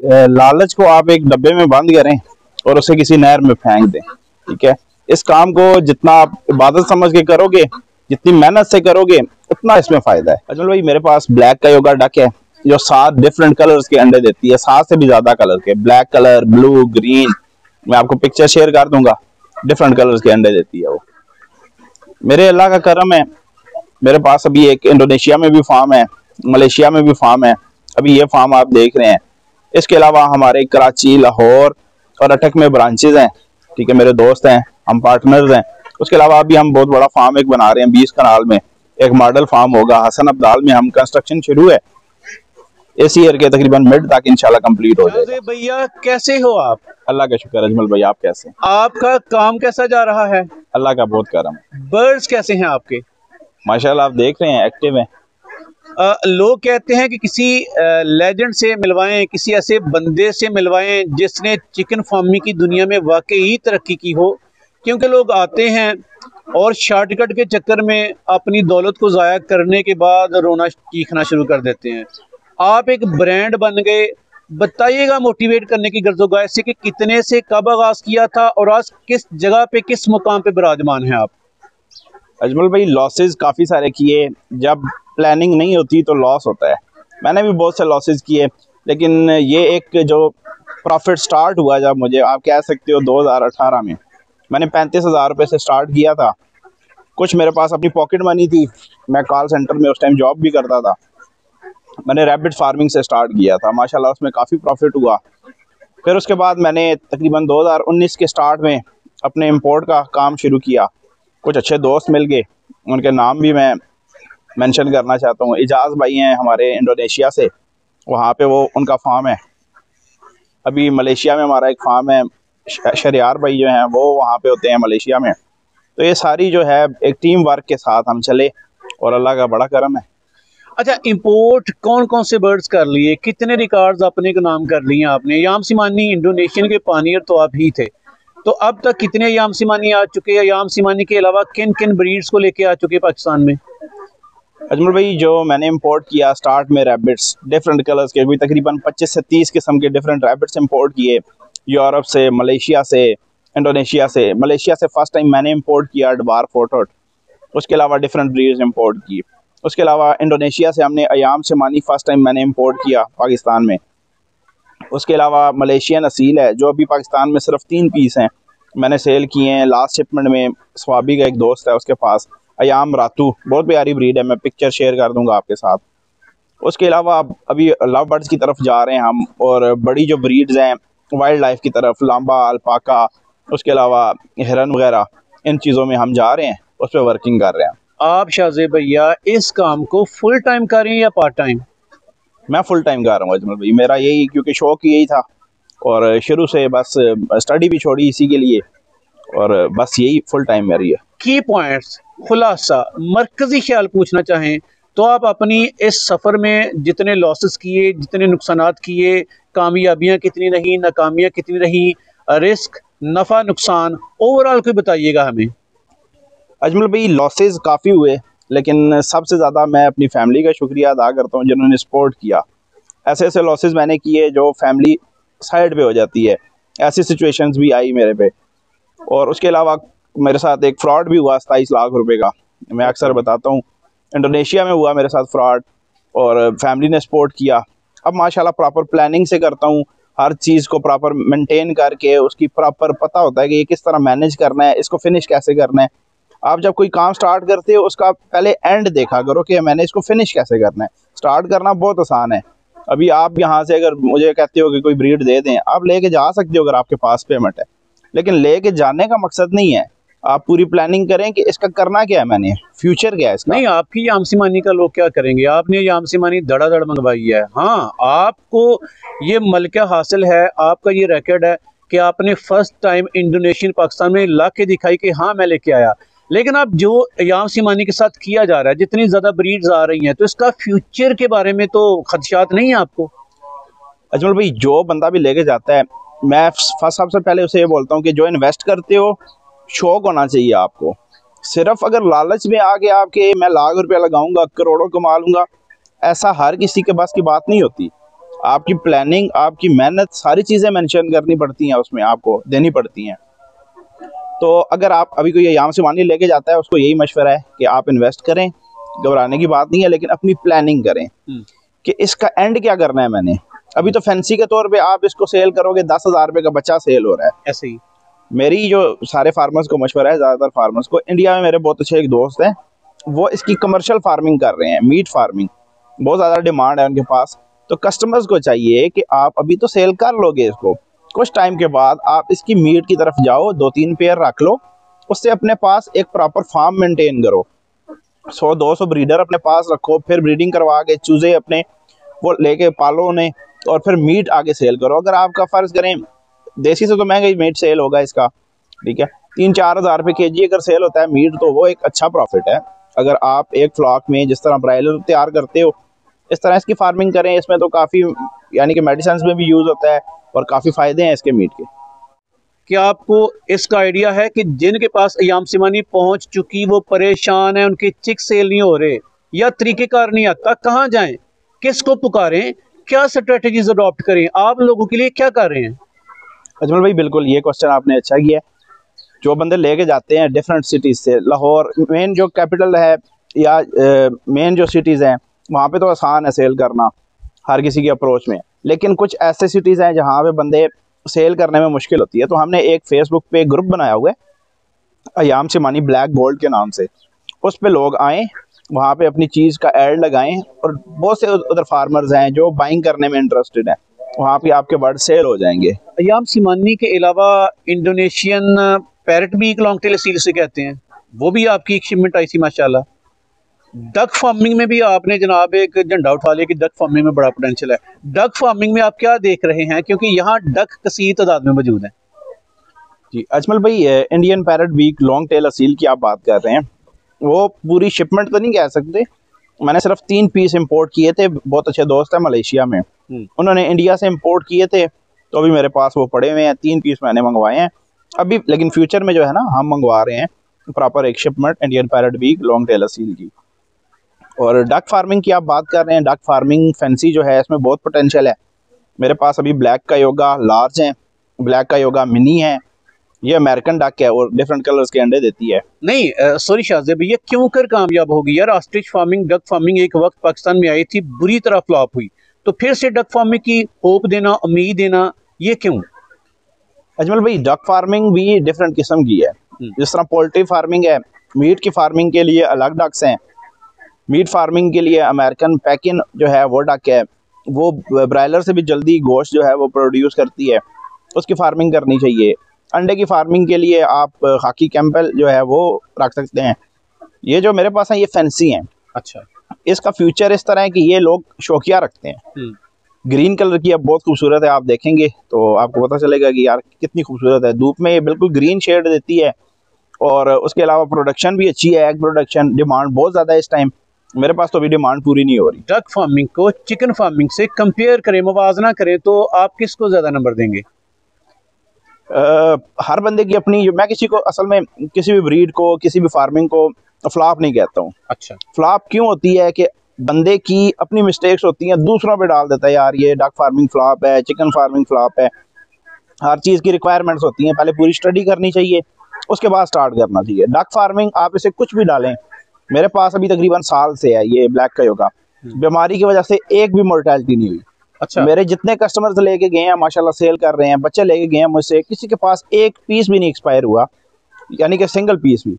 लालच को आप एक डब्बे में बंद करें और उसे किसी नहर में फेंक दें। ठीक है, इस काम को जितना आप इबादत समझ के करोगे, जितनी मेहनत से करोगे, उतना इसमें फायदा है। अजमल भाई, मेरे पास ब्लैक का योगा डक है जो 7 डिफरेंट कलर्स के अंडे देती है, 7 से भी ज्यादा कलर के, ब्लैक कलर, ब्लू, ग्रीन, मैं आपको पिक्चर शेयर कर दूंगा। डिफरेंट कलर्स के अंडे देती है वो। मेरे अल्लाह का करम है, मेरे पास अभी एक इंडोनेशिया में भी फार्म है, मलेशिया में भी फार्म है। अभी ये फार्म आप देख रहे हैं। इसके अलावा हमारे कराची, लाहौर और अटक में ब्रांचेज हैं। ठीक है, मेरे दोस्त हैं, हम पार्टनर्स हैं। उसके अलावा अभी हम बहुत बड़ा फार्म एक बना रहे हैं 20 कनाल में। एक मॉडल फार्म होगा हसन अब्दाल में, हम कंस्ट्रक्शन शुरू है, इस ईयर के तकरीबन मिड तक इंशाल्लाह कंप्लीट हो जाएगा। भैया कैसे हो आप? अल्लाह का शुक्र। अजमल भाई, आप कैसे? आपका काम कैसा जा रहा है? अल्लाह का बहुत करम है। बर्ड्स कैसे हैं आपके? माशाल्लाह, आप देख रहे हैं एक्टिव हैं। लोग कहते हैं कि किसी लेजेंड से मिलवाएं, किसी ऐसे बंदे से मिलवाएं जिसने चिकन फार्मिंग की दुनिया में वाकई तरक्की की हो, क्योंकि लोग आते हैं और शॉर्टकट के चक्कर में अपनी दौलत को ज़ाया करने के बाद रोना चीखना शुरू कर देते हैं। आप एक ब्रांड बन गए, बताइएगा मोटिवेट करने की गर्ज़ोगाह से कि कितने से कब आगाज़ किया था और आज किस जगह पे, किस मुकाम पे विराजमान हैं आप? अजमल भाई, लॉसेस काफ़ी सारे किए। जब प्लानिंग नहीं होती तो लॉस होता है। मैंने भी बहुत से लॉसेस किए, लेकिन ये एक जो प्रॉफिट स्टार्ट हुआ, जब मुझे आप कह सकते हो 2018 में, मैंने 35,000 रुपये से स्टार्ट किया था। कुछ मेरे पास अपनी पॉकेट मनी थी, मैं कॉल सेंटर में उस टाइम जॉब भी करता था। मैंने रैबिट फार्मिंग से स्टार्ट किया था, माशाल्लाह उसमें काफ़ी प्रॉफिट हुआ। फिर उसके बाद मैंने तकरीबन 2019 के स्टार्ट में अपने इंपोर्ट का काम शुरू किया। कुछ अच्छे दोस्त मिल गए, उनके नाम भी मैं मेंशन करना चाहता हूँ। इजाज़ भाई हैं हमारे इंडोनेशिया से, वहाँ पे वो उनका फार्म है। अभी मलेशिया में हमारा एक फार्म है, शरियार भाई जो हैं वो वहाँ पे होते हैं मलेशिया में। तो ये सारी जो है एक टीम वर्क के साथ हम चले और अल्लाह का बड़ा करम है। अच्छा, इंपोर्ट कौन कौन से बर्ड्स कर लिए, कितने रिकॉर्ड्स अपने का नाम कर लिए आपने? याम सिमानी इंडोनेशियन के पानियर तो आप ही थे, तो अब तक कितने याम सिमानी आ चुके हैं? याम सिमानी के अलावा किन किन ब्रीड्स को लेके आ चुके हैं पाकिस्तान में? अजमल भाई, जो मैंने इंपोर्ट किया स्टार्ट में रैबिट्स डिफरेंट कलर्स के, कोई तकरीबन 25 से 30 किस्म के डिफरेंट रैबिट्स इंपोर्ट किए, यूरोप से, मलेशिया से, इंडोनेशिया से। मलेशिया से फर्स्ट टाइम मैंने इंपोर्ट किया डवार फोर्टोट। उसके अलावा डिफरेंट ब्रीड्स इंपोर्ट की। उसके अलावा इंडोनेशिया से हमने अयाम सिमानी फर्स्ट टाइम मैंने इंपोर्ट किया पाकिस्तान में। उसके अलावा मलेशियन असील है जो अभी पाकिस्तान में सिर्फ 3 पीस हैं, मैंने सेल किए हैं। लास्ट शिपमेंट में स्वाबी का एक दोस्त है, उसके पास अयाम रातू, बहुत प्यारी ब्रीड है, मैं पिक्चर शेयर कर दूंगा आपके साथ। उसके अलावा अभी लव बर्ड्स की तरफ जा रहे हैं हम, और बड़ी जो ब्रीड्स हैं वाइल्ड लाइफ की तरफ, लांबा, अल्पाका, उसके अलावा हिरन वगैरह, इन चीज़ों में हम जा रहे हैं, उस पर वर्किंग कर रहे हैं। आप शाहज़ेब भैया इस काम को फुल टाइम कर रहे हैं या पार्ट टाइम? मैं फुल टाइम कर रहा हूँ अजमल भाई, मेरा यही, क्योंकि शौक यही था और शुरू से बस स्टडी भी छोड़ी इसी के लिए, और बस यही फुल टाइम मेरी है। की पॉइंट्स, खुलासा, मरकजी ख्याल पूछना चाहें तो आप अपनी इस सफ़र में जितने लॉसेस किए, जितने नुकसानात किए, कामयाबियाँ कितनी रही, नाकामियाँ कितनी रही, रिस्क, नफ़ा, नुकसान, ओवरऑल कोई बताइएगा हमें। अजमल भाई, लॉसेस काफ़ी हुए, लेकिन सबसे ज़्यादा मैं अपनी फैमिली का शुक्रिया अदा करता हूँ जिन्होंने सपोर्ट किया। ऐसे ऐसे लॉसेस मैंने किए जो फैमिली साइड पे हो जाती है, ऐसी सिचुएशंस भी आई मेरे पे। और उसके अलावा मेरे साथ एक फ्रॉड भी हुआ 27 लाख रुपए का, मैं अक्सर बताता हूँ। इंडोनेशिया में हुआ मेरे साथ फ्रॉड, और फैमिली ने सपोर्ट किया। अब माशाल्लाह प्रॉपर प्लानिंग से करता हूँ, हर चीज़ को प्रॉपर मेंटेन करके उसकी प्रॉपर पता होता है कि ये किस तरह मैनेज करना है, इसको फिनिश कैसे करना है। आप जब कोई काम स्टार्ट करते हो उसका पहले एंड देखा करो कि मैंने इसको फिनिश कैसे करना है। स्टार्ट करना बहुत आसान है। अभी आप यहाँ से अगर मुझे कहते हो कि कोई ब्रीड दे दें, आप लेके जा सकते हो अगर आपके पास पेमेंट है, लेकिन लेके जाने का मकसद नहीं है। आप पूरी प्लानिंग करें कि इसका करना क्या है, मैंने फ्यूचर क्या है इसका। नहीं, आपकी याम सिमानी का लोग क्या करेंगे? आपने याम सिमानी धड़ाधड़ मंगवाई है। हाँ, आपको ये मलका हासिल है, आपका ये रिकॉर्ड है कि आपने फर्स्ट टाइम इंडोनेशियन पाकिस्तान में ला के दिखाई कि हाँ मैं लेके आया। लेकिन अब जो याम सिमानी के साथ किया जा रहा है, जितनी ज़्यादा ब्रीड्स आ रही हैं, तो इसका फ्यूचर के बारे में तो खदशात नहीं है आपको? अजमल भाई, जो बंदा भी लेके जाता है, मैं फर्स्ट सबसे पहले उसे ये बोलता हूँ कि जो इन्वेस्ट करते हो, शौक होना चाहिए आपको। सिर्फ अगर लालच में आके आपके मैं लाख रुपया लगाऊंगा, करोड़ों कमा लूंगा, ऐसा हर किसी के पास की बात नहीं होती। आपकी प्लानिंग, आपकी मेहनत, सारी चीज़ें मेंशन करनी पड़ती हैं, उसमें आपको देनी पड़ती हैं। तो अगर आप अभी कोई यहाँ से मानी लेके जाता है, उसको यही मशवरा है कि आप इन्वेस्ट करें, घबराने की बात नहीं है, लेकिन अपनी प्लानिंग करें कि इसका एंड क्या करना है मैंने। अभी तो फैंसी के तौर पे आप इसको सेल करोगे, 10,000 रुपये का बच्चा सेल हो रहा है ऐसे ही। मेरी जो सारे फार्मर्स को मशवरा है, ज़्यादातर फार्मर्स को, इंडिया में मेरे बहुत अच्छे एक दोस्त हैं, वो इसकी कमर्शियल फार्मिंग कर रहे हैं, मीट फार्मिंग, बहुत ज़्यादा डिमांड है उनके पास। तो कस्टमर्स को चाहिए कि आप अभी तो सेल कर लोगे इसको, कुछ टाइम के बाद आप इसकी मीट की तरफ जाओ, 2-3 पेयर रख लो, उससे अपने पास एक प्रॉपर फार्म मेंटेन करो, 100-200 ब्रीडर अपने पास रखो, फिर ब्रीडिंग करवा के चूजे अपने वो लेके पालो उन्हें, और फिर मीट आगे सेल करो। अगर आपका फ़र्ज़ करें, देसी से तो महंगा ही मीट सेल होगा इसका, ठीक है, 3-4 हज़ार रुपये केजी अगर सेल होता है मीट, तो वो एक अच्छा प्रॉफिट है। अगर आप एक फ्लॉक में जिस तरह ब्रायलर तैयार करते हो, इस तरह इसकी फार्मिंग करें, इसमें तो काफ़ी यानी कि मेडिसिन में भी यूज़ होता है और काफ़ी फ़ायदे हैं इसके मीट के। क्या आपको इसका आइडिया है कि जिनके पास अयाम सिमानी पहुंच चुकी, वो परेशान है, उनके चिक सेल नहीं हो रहे, या तरीक़ेकार नहीं आता, कहाँ जाएं, किसको पुकारें, क्या स्ट्रेटजीज अडॉप्ट करें, आप लोगों के लिए क्या कर रहे हैं? अजमल भाई, बिल्कुल ये क्वेश्चन आपने अच्छा किया है। जो बंदे लेके जाते हैं डिफरेंट सिटीज़ से, लाहौर मेन जो कैपिटल है या मेन जो सिटीज़ हैं, वहाँ पे तो आसान है सेल करना हर किसी की अप्रोच में, लेकिन कुछ ऐसे सिटीज़ हैं जहाँ पे बंदे सेल करने में मुश्किल होती है। तो हमने एक फेसबुक पे ग्रुप बनाया हुआ है, अयाम सिमानी ब्लैक गोल्ड के नाम से। उस पे लोग आएँ, वहाँ पे अपनी चीज़ का ऐड लगाएं, और बहुत से उधर फार्मर्स हैं जो बाइंग करने में इंटरेस्टेड हैं, वहाँ पे आपके वर्ड सेल हो जाएंगे। अयाम सिमानी के अलावा इंडोनेशियन पैरट भी एक लॉन्ग टेल सील से कहते हैं, वो भी आपकी एक शिपमेंट आई थी माशाल्लाह। डक फार्मिंग में भी आपने जनाब एक झंडा उठा लिया कि डक फार्मिंग में बड़ा पोटेंशियल है। डक फार्मिंग में आप क्या देख रहे हैं, क्योंकि यहाँ डक कसीर तादाद में मौजूद हैं? जी अजमल भाई, Indian parrot beak long tail Aseel की आप बात कर रहे हैं, वो पूरी शिपमेंट तो नहीं कह सकते, मैंने सिर्फ 3 पीस इंपोर्ट किए थे। बहुत अच्छे दोस्त है मलेशिया में, उन्होंने इंडिया से इंपोर्ट किए थे, तो अभी मेरे पास वो पड़े हुए हैं, 3 पीस मैंने मंगवाए हैं अभी। लेकिन फ्यूचर में जो है ना, हम मंगवा रहे हैं प्रॉपर एक shipment Indian parrot beak long tail Aseel की। और डक फार्मिंग की आप बात कर रहे हैं, डक फार्मिंग फैंसी जो है, इसमें बहुत पोटेंशियल है। मेरे पास अभी ब्लैक का योगा लार्ज हैं, ब्लैक का योगा मिनी है, ये अमेरिकन डक है और डिफरेंट कलर्स के अंडे देती है। नहीं सॉरी शाहजेब भैया, क्यों कर कामयाब होगी यार? ऑस्ट्रिच फार्मिंग, डक फार्मिंग एक वक्त पाकिस्तान में आई थी, बुरी तरह फ्लॉप हुई, तो फिर से डक फार्मिंग की होप देना, उम्मीद देना, ये क्यों? अजमल भाई, डक फार्मिंग भी डिफरेंट किस्म की है। जिस तरह पोल्ट्री फार्मिंग है, मीट की फार्मिंग के लिए अलग डक्स हैं, मीट फार्मिंग के लिए अमेरिकन पैकिन जो है वो डक है, वो ब्रायलर से भी जल्दी गोश्त जो है वो प्रोड्यूस करती है, उसकी फार्मिंग करनी चाहिए। अंडे की फार्मिंग के लिए आप खाकी कैंपल जो है वो रख सकते हैं। ये जो मेरे पास है ये फैंसी हैं। अच्छा। इसका फ्यूचर इस तरह है कि ये लोग शौकिया रखते हैं। ग्रीन कलर की अब बहुत खूबसूरत है, आप देखेंगे तो आपको पता चलेगा कि यार कितनी खूबसूरत है, धूप में ये बिल्कुल ग्रीन शेड देती है। और उसके अलावा प्रोडक्शन भी अच्छी है, एग प्रोडक्शन, डिमांड बहुत ज़्यादा है इस टाइम, मेरे पास तो अभी डिमांड पूरी नहीं हो रही। डक फार्मिंग को चिकन फार्मिंग से कंपेयर करें, मुवाजना करें, तो आप किसको ज़्यादा नंबर देंगे? हर बंदे की अपनी, मैं किसी को असल में किसी भी ब्रीड को, किसी भी फार्मिंग को फ्लॉप नहीं कहता हूँ। अच्छा। फ्लॉप क्यों होती है कि बंदे की अपनी मिस्टेक्स होती हैं, दूसरों पे डाल देता है यार ये डक फार्मिंग फ्लॉप है, चिकन फार्मिंग फ्लॉप है। हर चीज़ की रिक्वायरमेंट्स होती हैं, पहले पूरी स्टडी करनी चाहिए, उसके बाद स्टार्ट करना चाहिए। डक फार्मिंग आप इसे कुछ भी डालें, मेरे पास अभी तकरीबन साल से है ये ब्लैक का योगा, बीमारी की वजह से एक भी मोर्टेलिटी नहीं हुई। अच्छा। मेरे जितने कस्टमर्स लेके गए हैं माशाल्लाह सेल कर रहे हैं, बच्चे लेके गए हैं मुझसे, किसी के पास एक पीस भी नहीं एक्सपायर हुआ, यानी कि सिंगल पीस भी।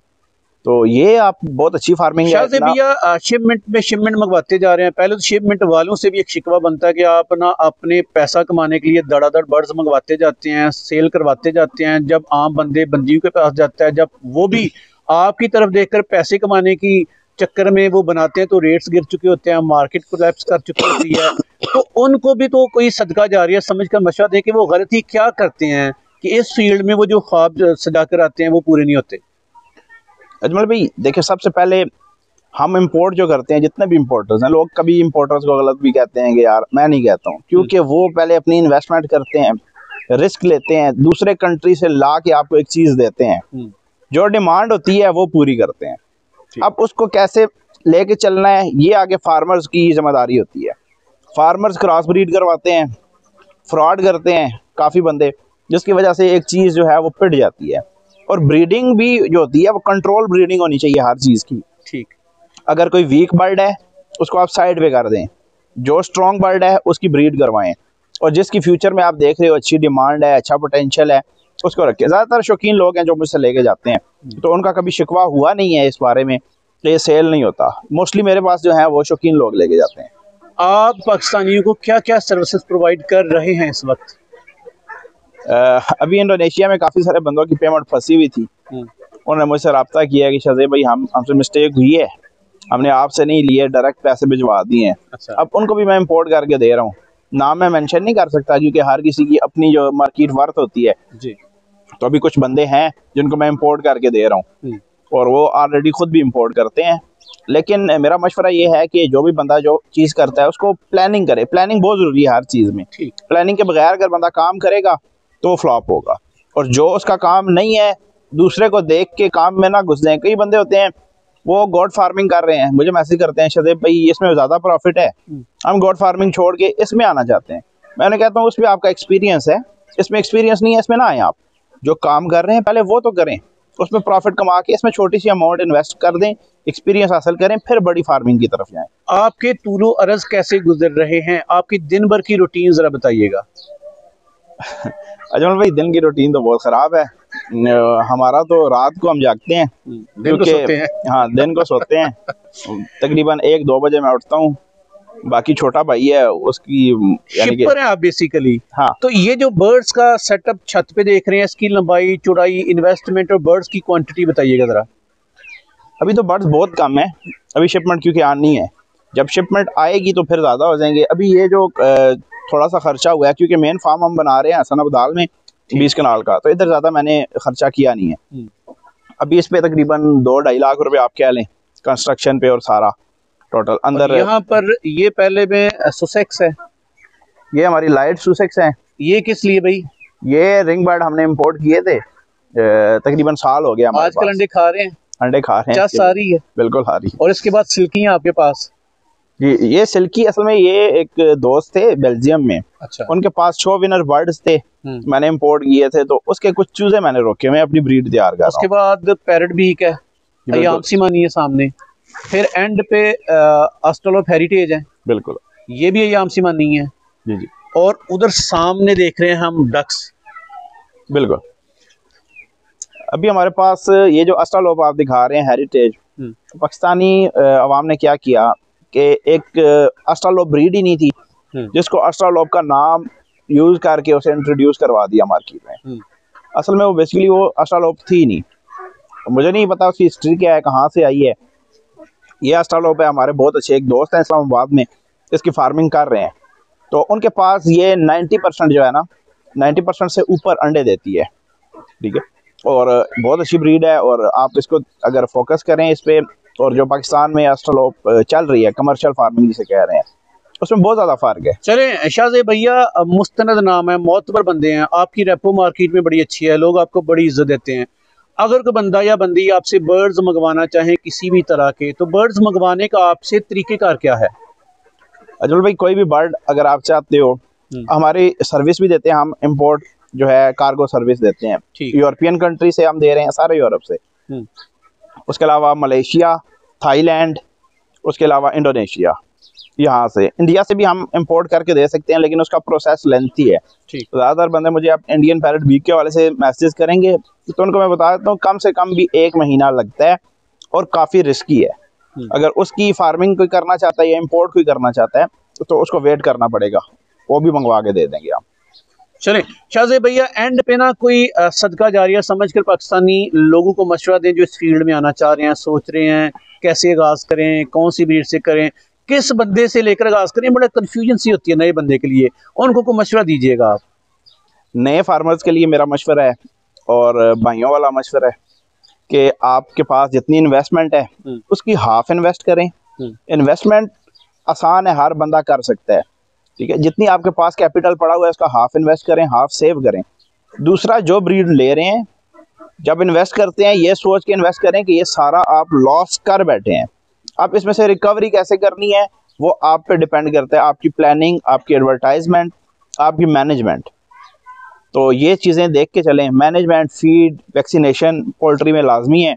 तो ये आप बहुत अच्छी फार्मिंग है। शाहजेब भैया, शिपमेंट मंगवाते जा रहे हैं, पहले तो शिपमेंट वालों से भी एक शिकवा बनता है कि आप ना अपने पैसा कमाने के लिए धड़ाधड़ बर्ड्स मंगवाते जाते हैं, सेल करवाते जाते हैं, जब आम बंदे बंदियों के पास जाता है, जब वो भी आपकी तरफ देखकर पैसे कमाने की चक्कर में वो बनाते हैं, तो रेट्स गिर चुके होते हैं, मार्केट कोलैप्स कर चुकी होती है, तो उनको भी तो कोई सदका जारिया समझ कर मशवरा दे कि वो गलती क्या करते हैं कि इस फील्ड में वो जो ख्वाब सजा कर आते हैं वो पूरे नहीं होते। अजमल भाई देखिए, सबसे पहले हम इंपोर्ट जो करते हैं, जितने भी इंपोर्टर्स हैं, लोग कभी इंपोर्टर्स को गलत भी कहते हैं कि यार, मैं नहीं कहता हूँ, क्योंकि वो पहले अपनी इन्वेस्टमेंट करते हैं, रिस्क लेते हैं, दूसरे कंट्री से ला के आपको एक चीज़ देते हैं, जो डिमांड होती है वो पूरी करते हैं। अब उसको कैसे लेके चलना है, ये आगे फार्मर्स की जिम्मेदारी होती है। फार्मर्स क्रॉस ब्रीड करवाते हैं, फ्रॉड करते हैं काफ़ी बंदे, जिसकी वजह से एक चीज़ जो है वो पिट जाती है। और ब्रीडिंग भी जो होती है वो कंट्रोल ब्रीडिंग होनी चाहिए हर चीज़ की। ठीक। अगर कोई वीक बर्ड है उसको आप साइड पे कर दें, जो स्ट्रॉन्ग बर्ड है उसकी ब्रीड करवाएं, और जिसकी फ्यूचर में आप देख रहे हो अच्छी डिमांड है, अच्छा पोटेंशियल है, उसको रखें। ज़्यादातर शौकीन लोग हैं जो मुझसे लेके जाते हैं, तो उनका कभी शिकवा हुआ नहीं है इस बारे में कि ये सेल नहीं होता। मोस्टली मेरे पास जो है वो शौकीन लोग लेके जाते हैं। आप पाकिस्तानियों को क्या क्या सर्विसेज प्रोवाइड कर रहे हैं इस वक्त? अभी इंडोनेशिया में काफ़ी सारे बंदों की पेमेंट फंसी हुई थी, उन्होंने मुझसे रब्ता किया कि शाज़ेब भाई हमसे मिस्टेक हुई है, हमने आपसे नहीं लिए, डायरेक्ट पैसे भिजवा दिए हैं। अच्छा। अब उनको भी मैं इंपोर्ट करके दे रहा हूँ। नाम मैं मेंशन नहीं कर सकता क्योंकि हर किसी की अपनी जो मार्केट वर्थ होती है जी। तो अभी कुछ बंदे हैं जिनको मैं इंपोर्ट करके दे रहा हूँ और वो ऑलरेडी खुद भी इंपोर्ट करते हैं। लेकिन मेरा मशवरा ये है कि जो भी बंदा जो चीज़ करता है उसको प्लानिंग करे। प्लानिंग बहुत ज़रूरी है हर चीज़ में। प्लानिंग के बगैर अगर बंदा काम करेगा तो वो फ्लॉप होगा, और जो उसका काम नहीं है दूसरे को देख के काम में ना घुस जाए। कई बंदे होते हैं वो गोड फार्मिंग कर रहे हैं, मुझे मैसेज करते हैं शाज़ेब भाई इसमें ज़्यादा प्रॉफिट है, हम गोड फार्मिंग छोड़ के इसमें आना चाहते हैं। मैंने कहता हूँ उसमें आपका एक्सपीरियंस है, इसमें एक्सपीरियंस नहीं है, इसमें ना आए। आप जो काम कर रहे हैं पहले वो तो करें, उसमें प्रॉफिट कमा के इसमें छोटी सी अमाउंट इन्वेस्ट कर दें, एक्सपीरियंस हासिल करें, फिर बड़ी फार्मिंग की तरफ जाएं। आपके तूलो अरज कैसे गुजर रहे हैं? आपकी दिन भर की रूटीन जरा बताइएगा। अजमल भाई दिन की रूटीन तो बहुत ख़राब है। हमारा तो रात को हम जागते हैं, दिन को सोते हैं। हाँ दिन को सोते हैं। तकरीबन 1-2 बजे मैं उठता हूँ। बाकी छोटा भाई है उसकी यानी कि शिपर है आप बेसिकली। हाँ। तो ये जो बर्ड्स का सेटअप छत पे देख रहे हैं, इसकी लंबाई चौड़ाई, इन्वेस्टमेंट और बर्ड्स की क्वांटिटी बताइएगा जरा। अभी तो बर्ड्स बहुत कम है, अभी शिपमेंट क्योंकि आनी है, जब शिपमेंट आएगी तो फिर ज़्यादा हो जाएंगे। अभी ये जो थोड़ा सा खर्चा हुआ है क्योंकि मेन फार्म हम बना रहे हैं हसन अब्दाल में 20 कनाल का, तो इधर ज़्यादा मैंने खर्चा किया नहीं है। अभी इस पे तकरीबन 2-2.5 लाख रुपए आप कह लें कंस्ट्रक्शन पे और सारा टोटल अंदर। यहाँ पर ये पहले में सुसेक्स है, ये हमारी लाइट सुसेक्स हैं। ये किस लिए भाई? ये रिंग बर्ड हमने इंपोर्ट किए थे, तकरीबन साल हो गया हमारे आजकल पास। अंडे खा रहे हैं? अंडे खा रहे हैं, चास आ रही है? बिल्कुल आ रही है। और इसके बाद सिल्की है आपके पास? जी ये सिल्की असल में ये एक दोस्त थे बेल्जियम में। अच्छा। उनके पास शो विनर बर्ड्स थे, मैंने इंपोर्ट किए थे, तो उसके कुछ चूजे मैंने रोके हुए अपनी ब्रीड तैयार कर रहा हूं। उसके बाद पैरट बीक है, अयामसीमानी है सामने, फिर एंड पे अस्टल ऑफ हेरिटेज है, बिल्कुल ये भी अयामसीमानी है। जी जी। और उधर सामने देख रहे हैं हम डक्स। बिल्कुल। अभी हमारे पास ये जो अस्ट्रालोप आप दिखा रहे हैं हेरिटेज, पाकिस्तानी अवाम ने क्या किया कि एक अस्ट्रालोप ब्रीड ही नहीं थी जिसको अस्ट्रालोप का नाम यूज करके उसे इंट्रोड्यूस करवा दिया मार्केट में। असल में वो बेसिकली वो अस्ट्रालोप थी नहीं, मुझे नहीं पता उसकी हिस्ट्री क्या है, कहाँ से आई है। ये अस्ट्रालोप है, हमारे बहुत अच्छे एक दोस्त हैं इस्लामाबाद में इसकी फार्मिंग कर रहे हैं, तो उनके पास ये 90% जो है ना 90% से ऊपर अंडे देती है, ठीक है, और बहुत अच्छी ब्रीड है। और आप इसको अगर फोकस करें इस पे, और जो पाकिस्तान में अस्ट्रालोप चल रही है कमर्शियल फार्मिंग जिसे कह रहे हैं, उसमें बहुत ज़्यादा फ़र्क है। चलें शाहज़ेब भैया, मुस्तनद नाम है, मोतबर बंदे हैं, आपकी रेपो मार्केट में बड़ी अच्छी है, लोग आपको बड़ी इज्जत देते हैं। अगर कोई बंदा या बंदी आपसे बर्ड्स मंगवाना चाहे किसी भी तरह के, तो बर्ड्स मंगवाने का आपसे तरीक़ेकार क्या है? अजमल भाई कोई भी बर्ड अगर आप चाहते हो, हमारी सर्विस भी देते हैं हम, इंपोर्ट जो है कार्गो सर्विस देते हैं, यूरोपियन कंट्री से हम दे रहे हैं, सारे यूरोप से, उसके अलावा मलेशिया, थाईलैंड, उसके अलावा इंडोनेशिया, यहाँ से इंडिया से भी हम इंपोर्ट करके दे सकते हैं, लेकिन उसका प्रोसेस लेंथी है। ज़्यादातर बंदे मुझे आप इंडियन पैरट बीक के वाले से मैसेज करेंगे तो उनको मैं बता देता हूँ कम से कम भी 1 महीना लगता है और काफ़ी रिस्की है। अगर उसकी फार्मिंग कोई करना चाहता है या इंपोर्ट कोई करना चाहता है तो उसको वेट करना पड़ेगा, वो भी मंगवा के दे देंगे हम। चलें शाहज़ेब भैया, एंड पे ना कोई सदका जारिया समझकर पाकिस्तानी लोगों को मशवरा दें जो इस फील्ड में आना चाह रहे हैं, सोच रहे हैं कैसे आगाज़ करें, कौन सी ब्रीड से करें, किस बंदे से लेकर आगाज़ करें, बड़ा कन्फ्यूजन सी होती है नए बंदे के लिए, उनको को मशवरा दीजिएगा आप। नए फार्मर्स के लिए मेरा मशवरा है और भाइयों वाला मशवरा है कि आपके पास जितनी इन्वेस्टमेंट है उसकी हाफ इन्वेस्ट करें। इन्वेस्टमेंट आसान है, हर बंदा कर सकता है, ठीक है। जितनी आपके पास कैपिटल पड़ा हुआ है उसका हाफ इन्वेस्ट करें, हाफ सेव करें। दूसरा, जो ब्रीड ले रहे हैं जब इन्वेस्ट करते हैं ये सोच के इन्वेस्ट करें कि ये सारा आप लॉस कर बैठे हैं, आप इसमें से रिकवरी कैसे करनी है वो आप पे डिपेंड करता है, आपकी प्लानिंग, आपकी एडवर्टाइजमेंट, आपकी मैनेजमेंट। तो ये चीज़ें देख के चलें। मैनेजमेंट, फीड, वैक्सीनेशन पोल्ट्री में लाजमी है,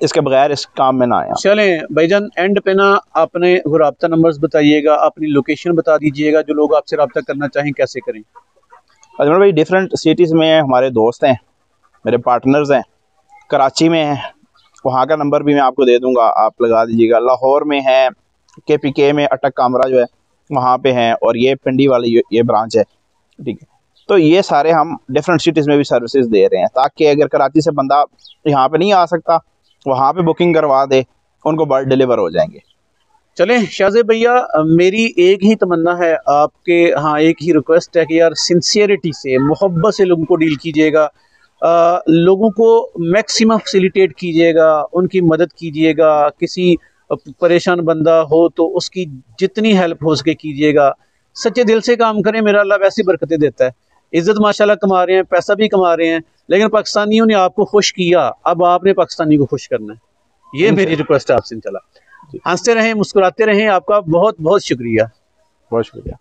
इसके बगैर इस काम में ना आए। चलें भाईजान, एंड पे ना आपने वो रब्ता नंबर्स बताइएगा, अपनी लोकेशन बता दीजिएगा, जो लोग आपसे रब्ता करना चाहें कैसे करें। अजमल भाई डिफरेंट सिटीज़ में हमारे दोस्त हैं, मेरे पार्टनर्स हैं। कराची में है, वहाँ का नंबर भी मैं आपको दे दूंगा, आप लगा दीजिएगा। लाहौर में है, KPK में अटक कामरा जो है वहाँ पे हैं, और ये पिंडी वाली ये ब्रांच है, ठीक है। तो ये सारे हम डिफरेंट सिटीज़ में भी सर्विसेज दे रहे हैं, ताकि अगर कराची से बंदा यहाँ पे नहीं आ सकता, वहाँ पे बुकिंग करवा दे, उनको बर्ड डिलीवर हो जाएंगे। चलें शाहज़ेब भैया, मेरी एक ही तमन्ना है आपके, हाँ एक ही रिक्वेस्ट है कि यार सिंसियरिटी से, मोहब्बत से लोगों को डील कीजिएगा, लोगों को मैक्सिमम फैसिलिटेट कीजिएगा, उनकी मदद कीजिएगा। किसी परेशान बंदा हो तो उसकी जितनी हेल्प हो सके कीजिएगा। सच्चे दिल से काम करें, मेरा अल्लाह वैसी बरकतें देता है। इज़्ज़त माशाल्लाह कमा रहे हैं, पैसा भी कमा रहे हैं, लेकिन पाकिस्तानियों ने आपको खुश किया, अब आपने पाकिस्तानी को खुश करना है। ये मेरी रिक्वेस्ट है आपसे। चला, हंसते रहें, मुस्कुराते रहें। आपका बहुत बहुत शुक्रिया। बहुत शुक्रिया।